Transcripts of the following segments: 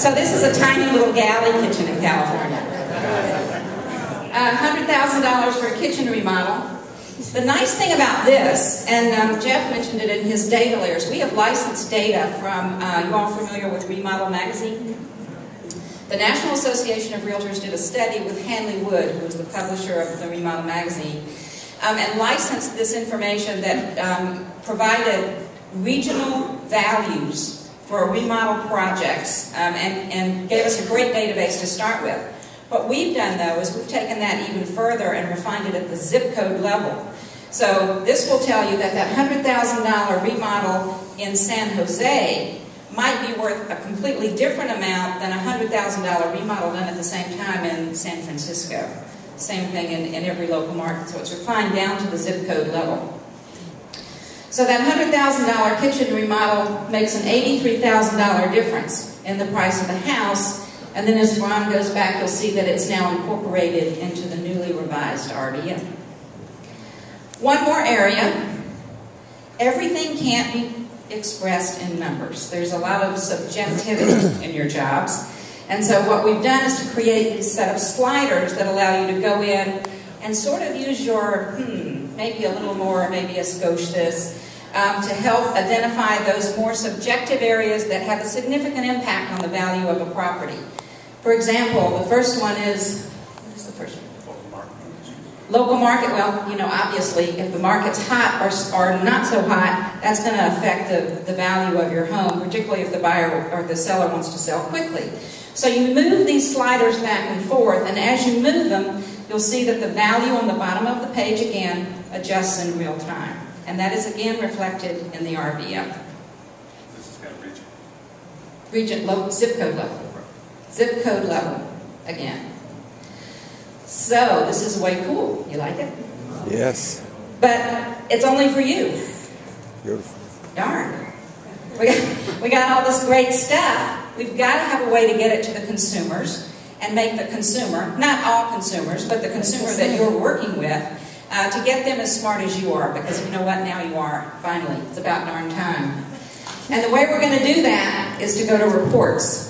So this is a tiny little galley kitchen in California. $100,000 for a kitchen remodel. The nice thing about this, and Jeff mentioned it in his data layers, we have licensed data from, you all familiar with Remodel Magazine? The National Association of Realtors did a study with Hanley Wood, who is the publisher of the Remodel Magazine, and licensed this information that provided regional values for remodel projects and gave us a great database to start with. What we've done, though, is we've taken that even further and refined it at the zip code level. So this will tell you that that $100,000 remodel in San Jose might be worth a completely different amount than a $100,000 remodel done at the same time in San Francisco. Same thing in every local market, so it's refined down to the zip code level. So that $100,000 kitchen remodel makes an $83,000 difference in the price of the house. And then as Ron goes back, you'll see that it's now incorporated into the newly revised RDM. One more area. Everything can't be expressed in numbers. There's a lot of subjectivity in your jobs. And so what we've done is to create this set of sliders that allow you to go in and sort of use your, maybe a little more, maybe a skosh this, to help identify those more subjective areas that have a significant impact on the value of a property. For example, the first one is, what is the first one? Local market. Well, you know, obviously, if the market's hot or not so hot, that's going to affect the value of your home, particularly if the buyer or the seller wants to sell quickly. So you move these sliders back and forth, and as you move them, you'll see that the value on the bottom of the page, again, adjusts in real time. And that is, again, reflected in the RVM. This is kind of Zip code level. Zip code level, again. So, this is way cool. You like it? Yes. But it's only for you. Beautiful. Darn. We got all this great stuff. We've got to have a way to get it to the consumers and make the consumer, not all consumers, but the consumer that you're working with, to get them as smart as you are, because you know what, now you are, finally. It's about darn time. And the way we're going to do that is to go to reports.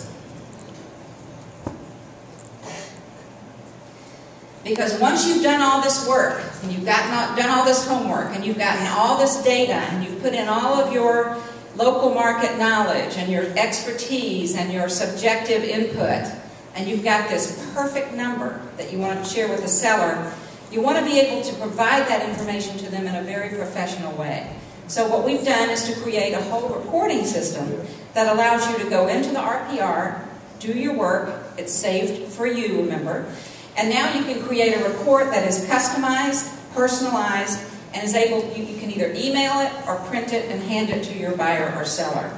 Because once you've done all this work, and you've done all this homework, and you've gotten all this data, and you've put in all of your local market knowledge, and your expertise, and your subjective input, and you've got this perfect number that you want to share with the seller, you want to be able to provide that information to them in a very professional way. So what we've done is to create a whole reporting system that allows you to go into the RPR, do your work, it's saved for you, remember, and now you can create a report that is customized, personalized, and is able, you can either email it or print it and hand it to your buyer or seller.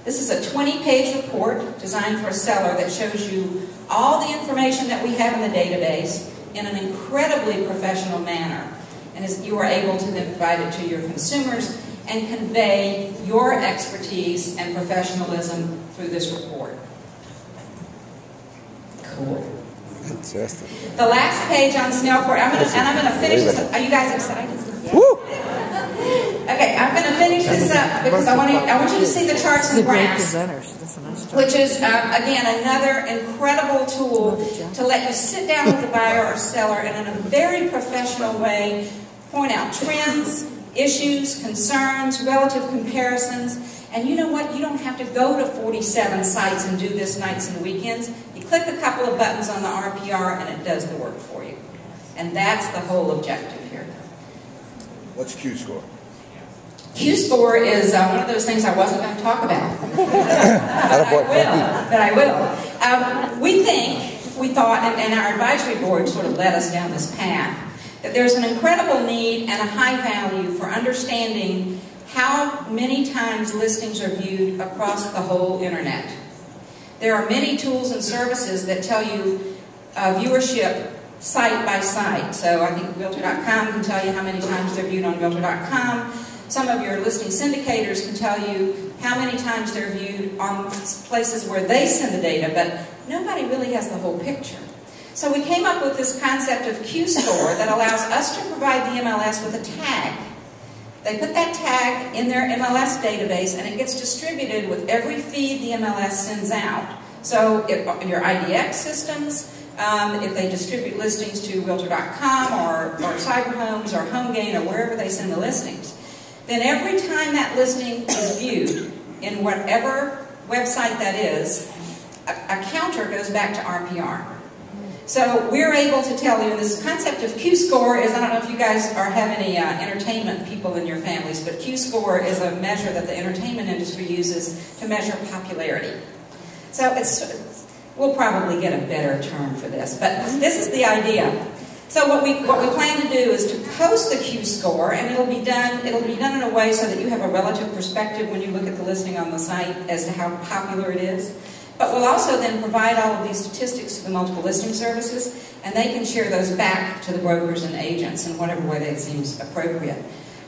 This is a 20-page report designed for a seller that shows you all the information that we have in the database in an incredibly professional manner. And as you are able to then provide it to your consumers and convey your expertise and professionalism through this report. Cool. Fantastic. The last page on Snellcore, I'm going to finish this. Are you guys excited? Woo! Okay, I'm going to finish this up because I want you to see the charts and graphs, which is, again, another incredible tool to let you sit down with the buyer or seller and in a very professional way point out trends, issues, concerns, relative comparisons. And you know what? You don't have to go to 47 sites and do this nights and weekends. You click a couple of buttons on the RPR and it does the work for you. And that's the whole objective here. What's Q-score? Q-score is one of those things I wasn't going to talk about. but I will. We thought, and our advisory board sort of led us down this path, that there's an incredible need and a high value for understanding how many times listings are viewed across the whole internet. There are many tools and services that tell you viewership site by site. So I think Realtor.com can tell you how many times they're viewed on Realtor.com. Some of your listing syndicators can tell you how many times they're viewed on places where they send the data, but nobody really has the whole picture. So we came up with this concept of Q-score that allows us to provide the MLS with a tag. They put that tag in their MLS database and it gets distributed with every feed the MLS sends out So if your IDX systems, if they distribute listings to Realtor.com or Cyberhomes or HomeGain or wherever they send the listings, then every time that listing is viewed in whatever website that is, a counter goes back to RPR. So we're able to tell you, and this concept of Q-score is, I don't know if you guys have any entertainment people in your families, but Q-score is a measure that the entertainment industry uses to measure popularity. So we'll probably get a better term for this, but this is the idea. So what we plan to do is to post the Q-score, and it'll be done in a way so that you have a relative perspective when you look at the listing on the site as to how popular it is. But we'll also then provide all of these statistics to the multiple listing services, and they can share those back to the brokers and agents in whatever way that seems appropriate.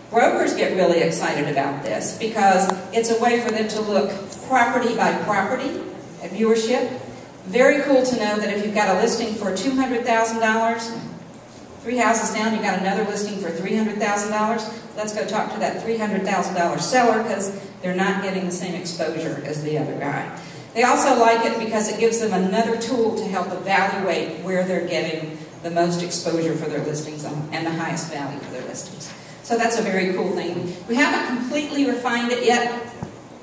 Brokers get really excited about this because it's a way for them to look property by property at viewership. Very cool to know that if you've got a listing for $200,000, 3 houses down, you've got another listing for $300,000. Let's go talk to that $300,000 seller because they're not getting the same exposure as the other guy. They also like it because it gives them another tool to help evaluate where they're getting the most exposure for their listings and the highest value for their listings. So that's a very cool thing. We haven't completely refined it yet.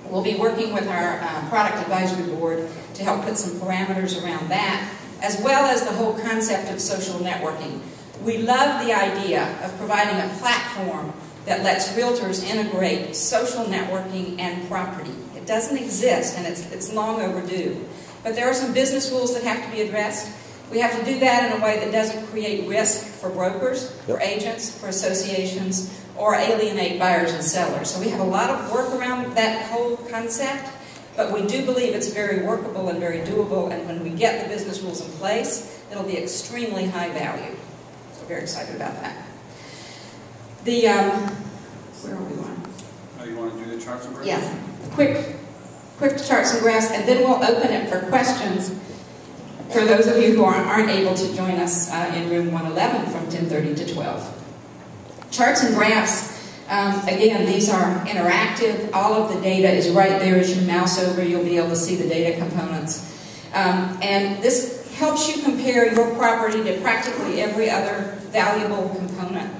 We'll be working with our product advisory board to help put some parameters around that, as well as the whole concept of social networking. We love the idea of providing a platform that lets realtors integrate social networking and property. It doesn't exist, and it's long overdue. But there are some business rules that have to be addressed. We have to do that in a way that doesn't create risk for brokers, for agents, for associations, or alienate buyers and sellers. So we have a lot of work around that whole concept, but we do believe it's very workable and very doable, and when we get the business rules in place, it'll be extremely high value. So we're very excited about that. Where are we going? Oh, you want to do the charts and graphs? Yeah. Quick charts and graphs, and then we'll open it for questions for those of you who aren't able to join us in room 111 from 10:30 to 12. Charts and graphs, again, these are interactive. All of the data is right there as you mouse over. You'll be able to see the data components. And this helps you compare your property to practically every other valuable component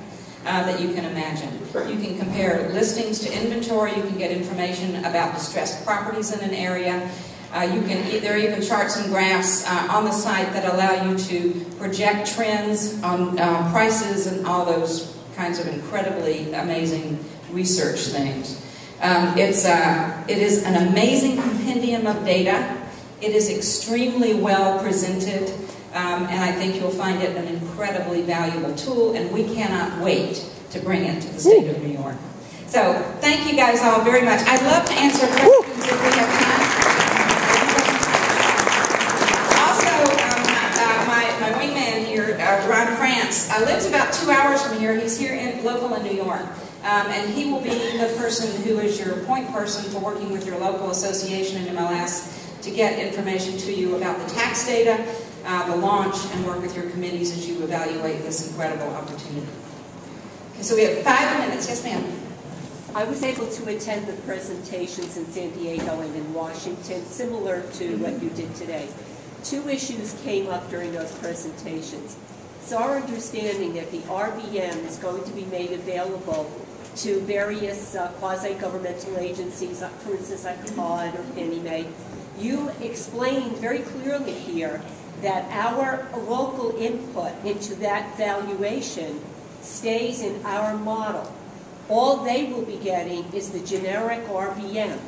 that you can imagine. You can compare listings to inventory. You can get information about distressed properties in an area. There are even charts and graphs on the site that allow you to project trends on prices and all those kinds of incredibly amazing research things. It is an amazing compendium of data. It is extremely well presented, and I think you'll find it an incredibly valuable tool, and we cannot wait to bring it to the state of New York. So thank you guys all very much. I'd love to answer questions if we have time. Also, my wingman here, Ron France, lives about 2 hours from here. He's here local in New York. And he will be the person who is your point person for working with your local association in MLS to get information to you about the tax data, the launch, and work with your committees as you evaluate this incredible opportunity. Okay, so we have 5 minutes. Yes, ma'am. I was able to attend the presentations in San Diego and in Washington, similar to what you did today. 2 issues came up during those presentations. It's our understanding that the RBM is going to be made available to various quasi-governmental agencies, for instance, like COD or Fannie Mae. You explained very clearly here that our local input into that valuation stays in our model. All they will be getting is the generic RVM.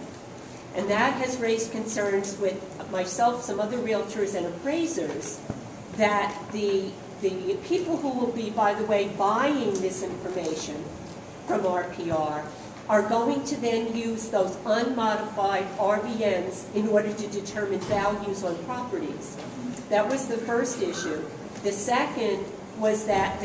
And that has raised concerns with myself, some other realtors and appraisers, that the people who will be, by the way, buying this information from RPR are going to then use those unmodified RVMs in order to determine values on properties. That was the first issue. The second was that